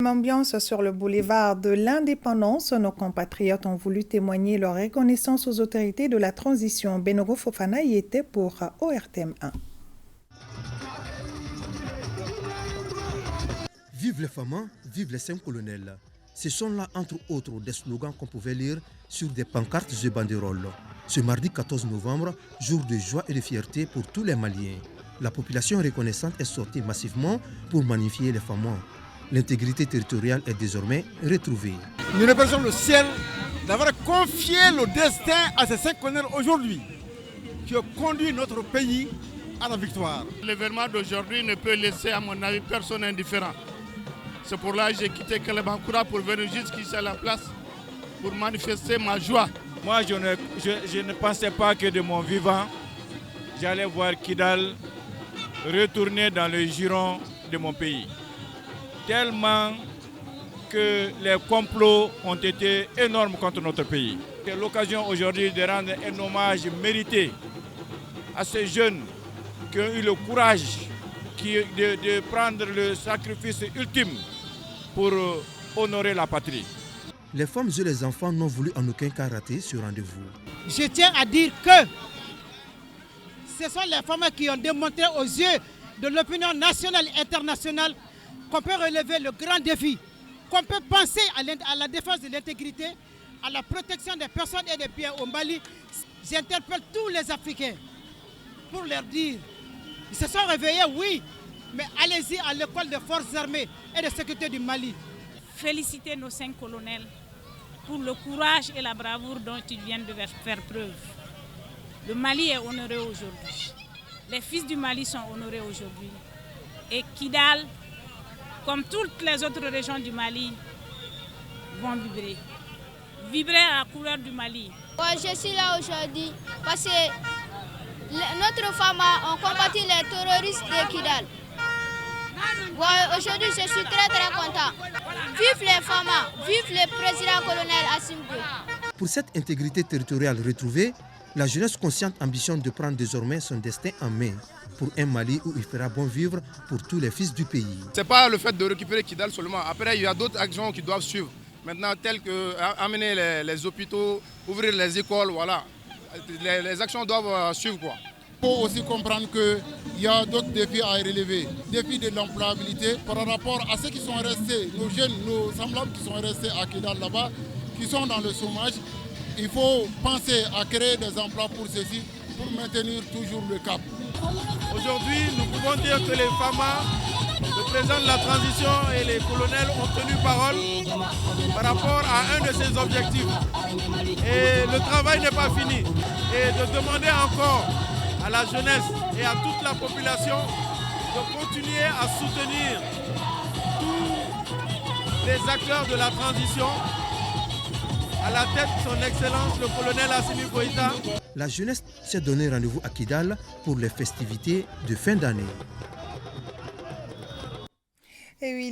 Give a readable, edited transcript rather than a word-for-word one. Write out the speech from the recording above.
Ambiance sur le boulevard de l'Indépendance, nos compatriotes ont voulu témoigner leur reconnaissance aux autorités de la transition. Benogo Fofana y était pour ORTM 1. Vive les femmes, vive les 5 colonels. Ce sont là, entre autres, des slogans qu'on pouvait lire sur des pancartes et banderoles. Ce mardi 14 novembre, jour de joie et de fierté pour tous les Maliens. La population reconnaissante est sortie massivement pour magnifier les femmes. L'intégrité territoriale est désormais retrouvée. Nous remercions le ciel d'avoir confié le destin à ces 5 colonels aujourd'hui qui ont conduit notre pays à la victoire. L'événement d'aujourd'hui ne peut laisser, à mon avis, personne indifférent. C'est pour là que j'ai quitté Kalebankoura pour venir jusqu'ici à la place pour manifester ma joie. Moi, je ne pensais pas que de mon vivant, j'allais voir Kidal retourner dans le giron de mon pays. Tellement que les complots ont été énormes contre notre pays. C'est l'occasion aujourd'hui de rendre un hommage mérité à ces jeunes qui ont eu le courage de prendre le sacrifice ultime pour honorer la patrie. Les femmes et les enfants n'ont voulu en aucun cas rater ce rendez-vous. Je tiens à dire que ce sont les femmes qui ont démontré aux yeux de l'opinion nationale et internationale qu'on peut relever le grand défi, qu'on peut penser à la défense de l'intégrité, à la protection des personnes et des biens au Mali. J'interpelle tous les Africains pour leur dire, ils se sont réveillés, oui, mais allez-y à l'école des forces armées et de sécurité du Mali. Féliciter nos 5 colonels pour le courage et la bravoure dont ils viennent de faire preuve. Le Mali est honoré aujourd'hui. Les fils du Mali sont honorés aujourd'hui. Et Kidal, comme toutes les autres régions du Mali, vont vibrer. Vibrer à la couleur du Mali. Je suis là aujourd'hui parce que notre femme a combattu les terroristes de Kidal. Aujourd'hui, je suis très content. Vive les femmes, vive le président colonel Assimi Goïta. Pour cette intégrité territoriale retrouvée, la jeunesse consciente ambitionne de prendre désormais son destin en main pour un Mali où il fera bon vivre pour tous les fils du pays. Ce n'est pas le fait de récupérer Kidal seulement. Après, il y a d'autres actions qui doivent suivre. Maintenant, telles que amener les hôpitaux, ouvrir les écoles, voilà. Les actions doivent suivre, quoi. Il faut aussi comprendre qu'il y a d'autres défis à relever. Défis de l'employabilité par rapport à ceux qui sont restés, nos jeunes, nos semblables qui sont restés à Kidal là-bas, qui sont dans le chômage. Il faut penser à créer des emplois pour ceci, pour maintenir toujours le cap. Aujourd'hui, nous pouvons dire que les FAMA, le président de la transition et les colonels ont tenu parole par rapport à un de ces objectifs. Et le travail n'est pas fini. Et de demander encore à la jeunesse et à toute la population de continuer à soutenir tous les acteurs de la transition. À la tête de son Excellence, le colonel Assimi Goïta. La jeunesse s'est donné rendez-vous à Kidal pour les festivités de fin d'année. Et oui,